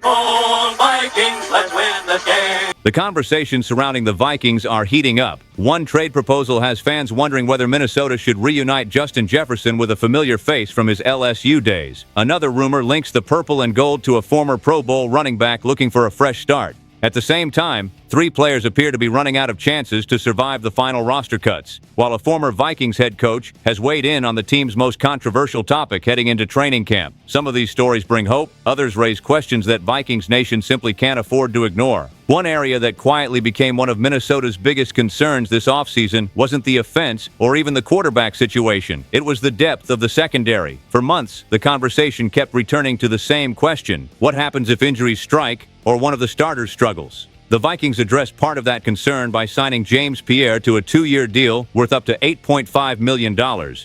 Oh, Vikings, let's win this game. The conversations surrounding the Vikings are heating up. One trade proposal has fans wondering whether Minnesota should reunite Justin Jefferson with a familiar face from his LSU days. Another rumor links the purple and gold to a former Pro Bowl running back looking for a fresh start. At the same time, 3 players appear to be running out of chances to survive the final roster cuts, while a former Vikings head coach has weighed in on the team's most controversial topic heading into training camp. Some of these stories bring hope, others raise questions that Vikings Nation simply can't afford to ignore. One area that quietly became one of Minnesota's biggest concerns this offseason wasn't the offense or even the quarterback situation. It was the depth of the secondary. For months, the conversation kept returning to the same question: what happens if injuries strike or one of the starters struggles? The Vikings addressed part of that concern by signing James Pierre to a 2-year deal worth up to $8.5 million,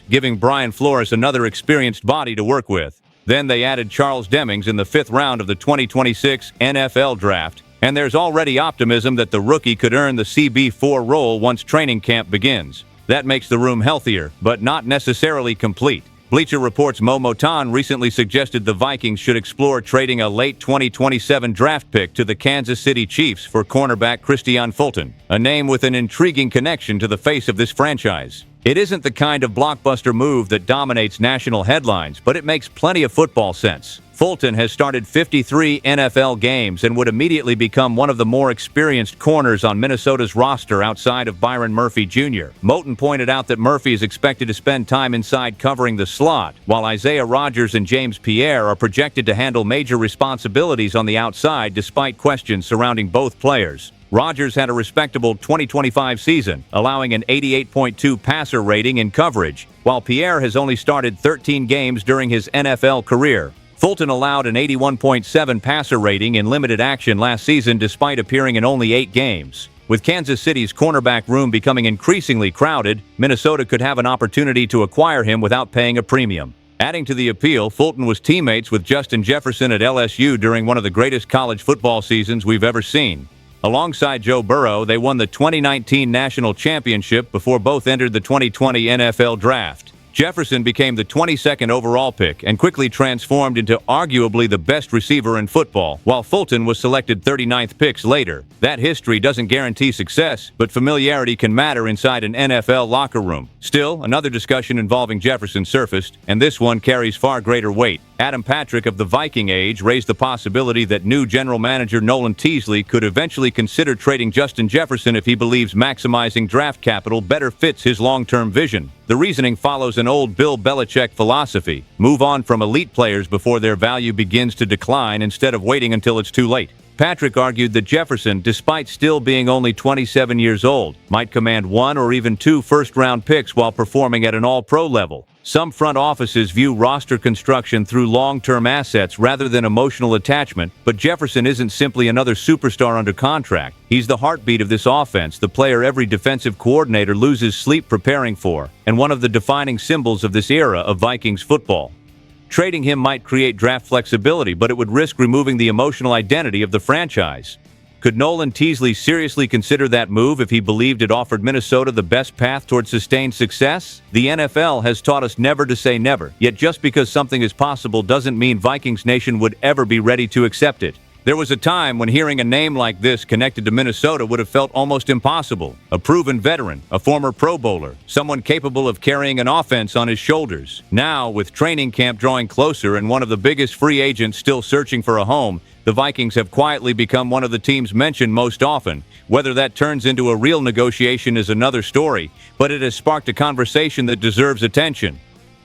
giving Brian Flores another experienced body to work with. Then they added Charles Demings in the 5th round of the 2026 NFL Draft, and there's already optimism that the rookie could earn the CB4 role once training camp begins. That makes the room healthier, but not necessarily complete. Bleacher Report's Mo Motan recently suggested the Vikings should explore trading a late 2027 draft pick to the Kansas City Chiefs for cornerback Kristian Fulton, a name with an intriguing connection to the face of this franchise. It isn't the kind of blockbuster move that dominates national headlines, but it makes plenty of football sense. Fulton has started 53 NFL games and would immediately become one of the more experienced corners on Minnesota's roster outside of Byron Murphy Jr. Moton pointed out that Murphy is expected to spend time inside covering the slot, while Isaiah Rodgers and James Pierre are projected to handle major responsibilities on the outside despite questions surrounding both players. Rodgers had a respectable 2025 season, allowing an 88.2 passer rating in coverage, while Pierre has only started 13 games during his NFL career. Fulton allowed an 81.7 passer rating in limited action last season despite appearing in only 8 games. With Kansas City's cornerback room becoming increasingly crowded, Minnesota could have an opportunity to acquire him without paying a premium. Adding to the appeal, Fulton was teammates with Justin Jefferson at LSU during one of the greatest college football seasons we've ever seen. Alongside Joe Burrow, they won the 2019 National Championship before both entered the 2020 NFL Draft. Jefferson became the 22nd overall pick and quickly transformed into arguably the best receiver in football, while Fulton was selected 39th picks later. That history doesn't guarantee success, but familiarity can matter inside an NFL locker room. Still, another discussion involving Jefferson surfaced, and this one carries far greater weight. Adam Patrick of the Viking age raised the possibility that new general manager Nolan Teasley could eventually consider trading Justin Jefferson if he believes maximizing draft capital better fits his long-term vision. The reasoning follows an old Bill Belichick philosophy: move on from elite players before their value begins to decline instead of waiting until it's too late. Patrick argued that Jefferson, despite still being only 27 years old, might command 1 or even 2 first-round picks while performing at an all-pro level. Some front offices view roster construction through long-term assets rather than emotional attachment, but Jefferson isn't simply another superstar under contract. He's the heartbeat of this offense, the player every defensive coordinator loses sleep preparing for, and one of the defining symbols of this era of Vikings football. Trading him might create draft flexibility, but it would risk removing the emotional identity of the franchise. Could Nolan Teasley seriously consider that move if he believed it offered Minnesota the best path toward sustained success? The NFL has taught us never to say never, yet just because something is possible doesn't mean Vikings Nation would ever be ready to accept it. There was a time when hearing a name like this connected to Minnesota would have felt almost impossible. A proven veteran, a former Pro Bowler, someone capable of carrying an offense on his shoulders. Now, with training camp drawing closer and one of the biggest free agents still searching for a home, the Vikings have quietly become one of the teams mentioned most often. Whether that turns into a real negotiation is another story, but it has sparked a conversation that deserves attention.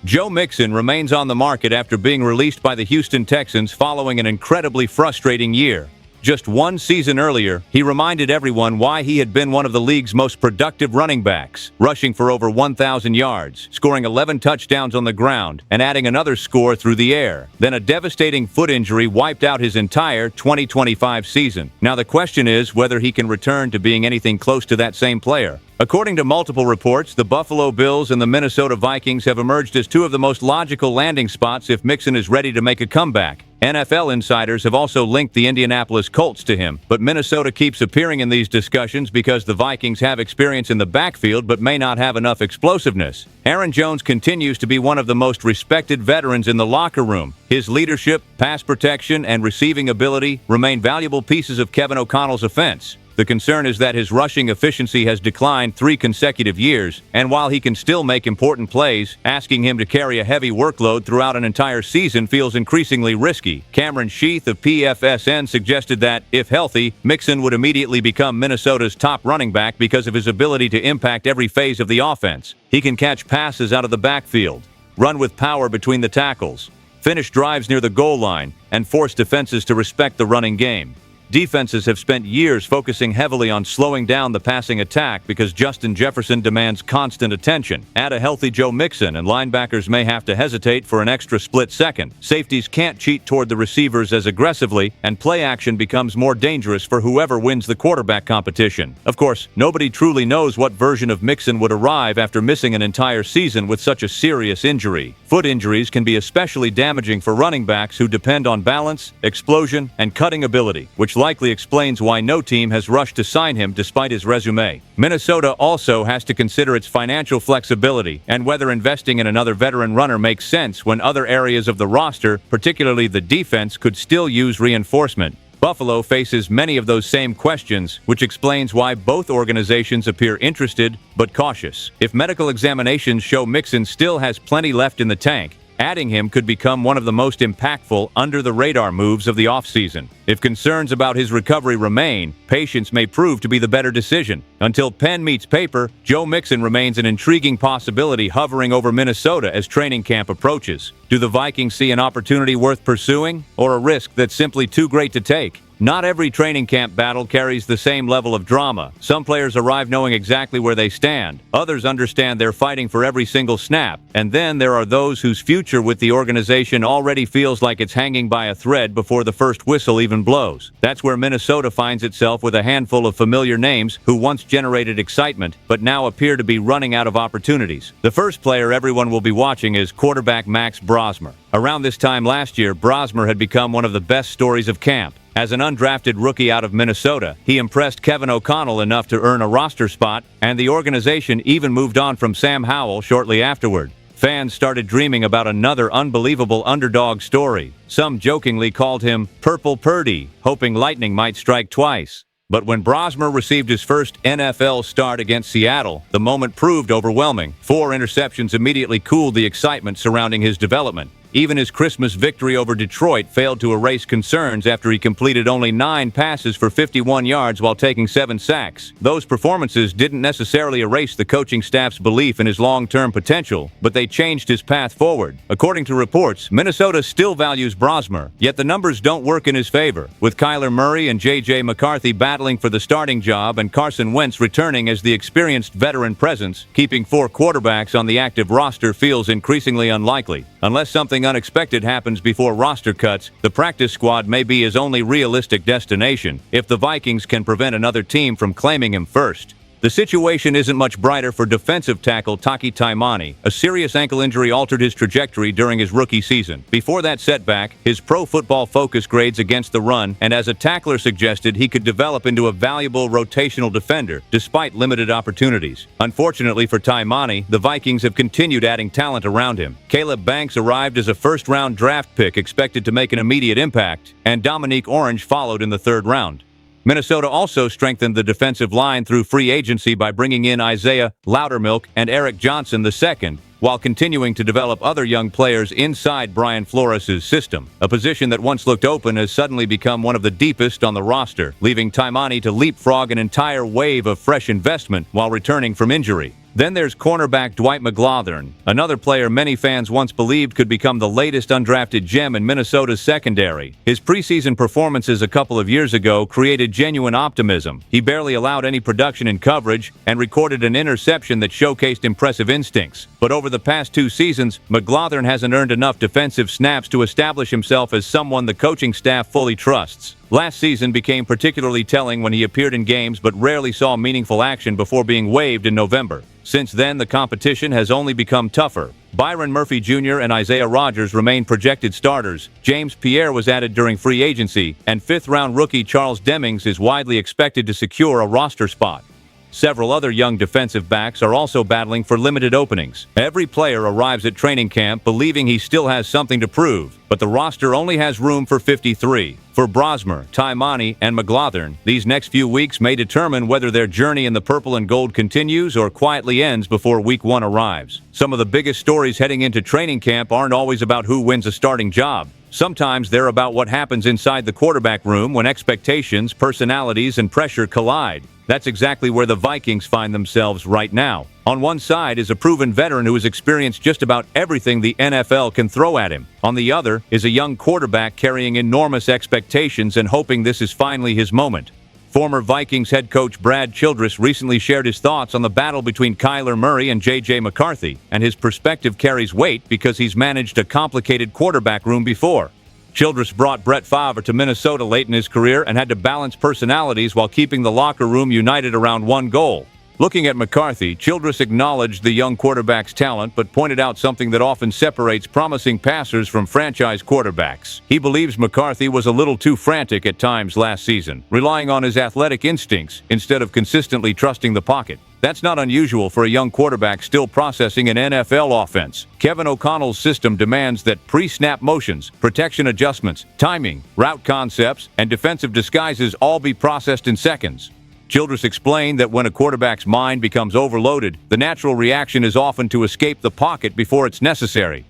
Joe Mixon remains on the market after being released by the Houston Texans following an incredibly frustrating year. Just one season earlier, he reminded everyone why he had been one of the league's most productive running backs, rushing for over 1,000 yards, scoring 11 touchdowns on the ground, and adding another score through the air. Then a devastating foot injury wiped out his entire 2025 season. Now the question is whether he can return to being anything close to that same player. According to multiple reports, the Buffalo Bills and the Minnesota Vikings have emerged as two of the most logical landing spots if Mixon is ready to make a comeback. NFL insiders have also linked the Indianapolis Colts to him, but Minnesota keeps appearing in these discussions because the Vikings have experience in the backfield but may not have enough explosiveness. Aaron Jones continues to be one of the most respected veterans in the locker room. His leadership, pass protection, and receiving ability remain valuable pieces of Kevin O'Connell's offense. The concern is that his rushing efficiency has declined 3 consecutive years, and while he can still make important plays, asking him to carry a heavy workload throughout an entire season feels increasingly risky. Cameron Sheath of PFSN suggested that, if healthy, Mixon would immediately become Minnesota's top running back because of his ability to impact every phase of the offense. He can catch passes out of the backfield, run with power between the tackles, finish drives near the goal line, and force defenses to respect the running game. Defenses have spent years focusing heavily on slowing down the passing attack because Justin Jefferson demands constant attention. Add a healthy Joe Mixon, and linebackers may have to hesitate for an extra split second. Safeties can't cheat toward the receivers as aggressively, and play action becomes more dangerous for whoever wins the quarterback competition. Of course, nobody truly knows what version of Mixon would arrive after missing an entire season with such a serious injury. Foot injuries can be especially damaging for running backs who depend on balance, explosion, and cutting ability, which likely explains why no team has rushed to sign him despite his resume. Minnesota also has to consider its financial flexibility and whether investing in another veteran runner makes sense when other areas of the roster, particularly the defense, could still use reinforcement. Buffalo faces many of those same questions, which explains why both organizations appear interested but cautious. If medical examinations show Mixon still has plenty left in the tank, adding him could become one of the most impactful under-the-radar moves of the offseason. If concerns about his recovery remain, patience may prove to be the better decision. Until pen meets paper, Joe Mixon remains an intriguing possibility hovering over Minnesota as training camp approaches. Do the Vikings see an opportunity worth pursuing, or a risk that's simply too great to take? Not every training camp battle carries the same level of drama. Some players arrive knowing exactly where they stand. Others understand they're fighting for every single snap. And then there are those whose future with the organization already feels like it's hanging by a thread before the first whistle even blows. That's where Minnesota finds itself with a handful of familiar names who once generated excitement, but now appear to be running out of opportunities. The first player everyone will be watching is quarterback Max Brosmer. Around this time last year, Brosmer had become one of the best stories of camp. As an undrafted rookie out of Minnesota, he impressed Kevin O'Connell enough to earn a roster spot, and the organization even moved on from Sam Howell shortly afterward. Fans started dreaming about another unbelievable underdog story. Some jokingly called him Purple Purdy, hoping lightning might strike twice. But when Brosmer received his first NFL start against Seattle, the moment proved overwhelming. 4 interceptions immediately cooled the excitement surrounding his development. Even his Christmas victory over Detroit failed to erase concerns after he completed only 9 passes for 51 yards while taking 7 sacks. Those performances didn't necessarily erase the coaching staff's belief in his long-term potential, but they changed his path forward. According to reports, Minnesota still values Brosmer, yet the numbers don't work in his favor, with Kyler Murray and J.J. McCarthy battling for the starting job and Carson Wentz returning as the experienced veteran presence. Keeping 4 quarterbacks on the active roster feels increasingly unlikely. Unless something unexpected happens before roster cuts, the practice squad may be his only realistic destination if the Vikings can prevent another team from claiming him first. The situation isn't much brighter for defensive tackle Taki Taimani. A serious ankle injury altered his trajectory during his rookie season. Before that setback, his Pro Football Focus grades against the run, and as a tackler suggested, he could develop into a valuable rotational defender, despite limited opportunities. Unfortunately for Taimani, the Vikings have continued adding talent around him. Caleb Banks arrived as a first-round draft pick expected to make an immediate impact, and Dominique Orange followed in the 3rd round. Minnesota also strengthened the defensive line through free agency by bringing in Isaiah Loudermilk and Eric Johnson II, while continuing to develop other young players inside Brian Flores' system. A position that once looked open has suddenly become one of the deepest on the roster, leaving Taimani to leapfrog an entire wave of fresh investment while returning from injury. Then there's cornerback Dwight McGlothern, another player many fans once believed could become the latest undrafted gem in Minnesota's secondary. His preseason performances a couple of years ago created genuine optimism. He barely allowed any production in coverage and recorded an interception that showcased impressive instincts. But over the past 2 seasons, McGlothern hasn't earned enough defensive snaps to establish himself as someone the coaching staff fully trusts. Last season became particularly telling when he appeared in games but rarely saw meaningful action before being waived in November. Since then, the competition has only become tougher. Byron Murphy Jr. and Isaiah Rodgers remain projected starters. James Pierre was added during free agency, and fifth-round rookie Charles Demings is widely expected to secure a roster spot. Several other young defensive backs are also battling for limited openings. Every player arrives at training camp believing he still has something to prove, but the roster only has room for 53. For Brosmer, Taimani, and McLaughlin, these next few weeks may determine whether their journey in the purple and gold continues or quietly ends before week 1 arrives. Some of the biggest stories heading into training camp aren't always about who wins a starting job. Sometimes they're about what happens inside the quarterback room when expectations, personalities, and pressure collide. That's exactly where the Vikings find themselves right now. On one side is a proven veteran who has experienced just about everything the NFL can throw at him. On the other is a young quarterback carrying enormous expectations and hoping this is finally his moment. Former Vikings head coach Brad Childress recently shared his thoughts on the battle between Kyler Murray and J.J. McCarthy, and his perspective carries weight because he's managed a complicated quarterback room before. Childress brought Brett Favre to Minnesota late in his career and had to balance personalities while keeping the locker room united around one goal. Looking at McCarthy, Childress acknowledged the young quarterback's talent but pointed out something that often separates promising passers from franchise quarterbacks. He believes McCarthy was a little too frantic at times last season, relying on his athletic instincts instead of consistently trusting the pocket. That's not unusual for a young quarterback still processing an NFL offense. Kevin O'Connell's system demands that pre-snap motions, protection adjustments, timing, route concepts, and defensive disguises all be processed in seconds. Childress explained that when a quarterback's mind becomes overloaded, the natural reaction is often to escape the pocket before it's necessary.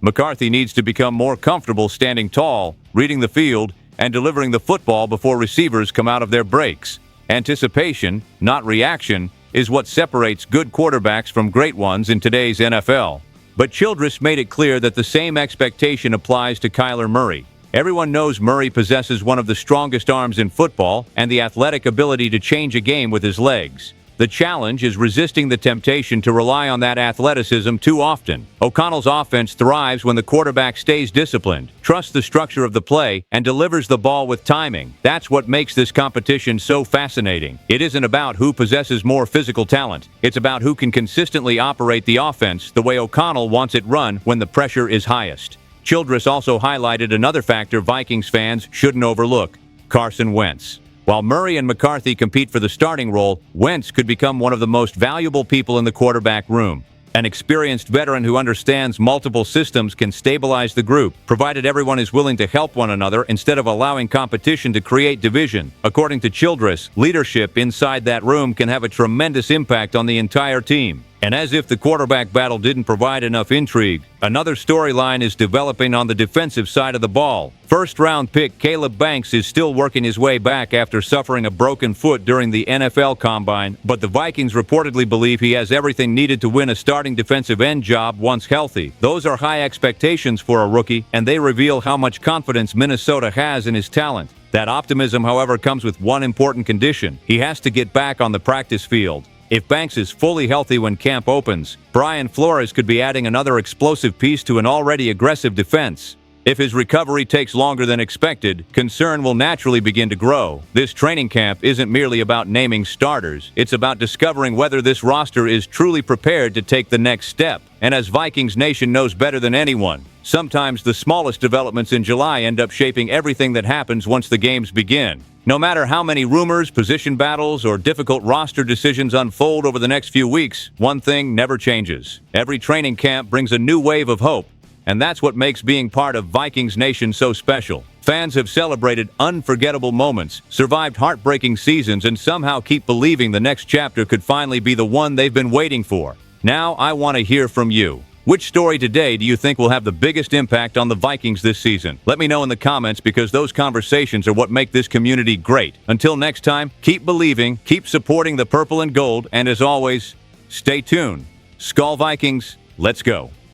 McCarthy needs to become more comfortable standing tall, reading the field, and delivering the football before receivers come out of their breaks. Anticipation, not reaction, is what separates good quarterbacks from great ones in today's NFL. But Childress made it clear that the same expectation applies to Kyler Murray. Everyone knows Murray possesses one of the strongest arms in football and the athletic ability to change a game with his legs. The challenge is resisting the temptation to rely on that athleticism too often. O'Connell's offense thrives when the quarterback stays disciplined, trusts the structure of the play, and delivers the ball with timing. That's what makes this competition so fascinating. It isn't about who possesses more physical talent. It's about who can consistently operate the offense the way O'Connell wants it run when the pressure is highest. Childress also highlighted another factor Vikings fans shouldn't overlook: Carson Wentz. While Murray and McCarthy compete for the starting role, Wentz could become one of the most valuable people in the quarterback room. An experienced veteran who understands multiple systems can stabilize the group, provided everyone is willing to help one another instead of allowing competition to create division. According to Childress, leadership inside that room can have a tremendous impact on the entire team. And as if the quarterback battle didn't provide enough intrigue, another storyline is developing on the defensive side of the ball. First-round pick Caleb Banks is still working his way back after suffering a broken foot during the NFL Combine, but the Vikings reportedly believe he has everything needed to win a starting defensive end job once healthy. Those are high expectations for a rookie, and they reveal how much confidence Minnesota has in his talent. That optimism, however, comes with one important condition: he has to get back on the practice field. If Banks is fully healthy when camp opens, Brian Flores could be adding another explosive piece to an already aggressive defense. If his recovery takes longer than expected, concern will naturally begin to grow. This training camp isn't merely about naming starters. It's about discovering whether this roster is truly prepared to take the next step. And as Vikings Nation knows better than anyone, sometimes the smallest developments in July end up shaping everything that happens once the games begin. No matter how many rumors, position battles, or difficult roster decisions unfold over the next few weeks, one thing never changes. Every training camp brings a new wave of hope, and that's what makes being part of Vikings Nation so special. Fans have celebrated unforgettable moments, survived heartbreaking seasons, and somehow keep believing the next chapter could finally be the one they've been waiting for. Now, I want to hear from you. Which story today do you think will have the biggest impact on the Vikings this season? Let me know in the comments, because those conversations are what make this community great. Until next time, keep believing, keep supporting the purple and gold, and as always, stay tuned. Skol Vikings, let's go.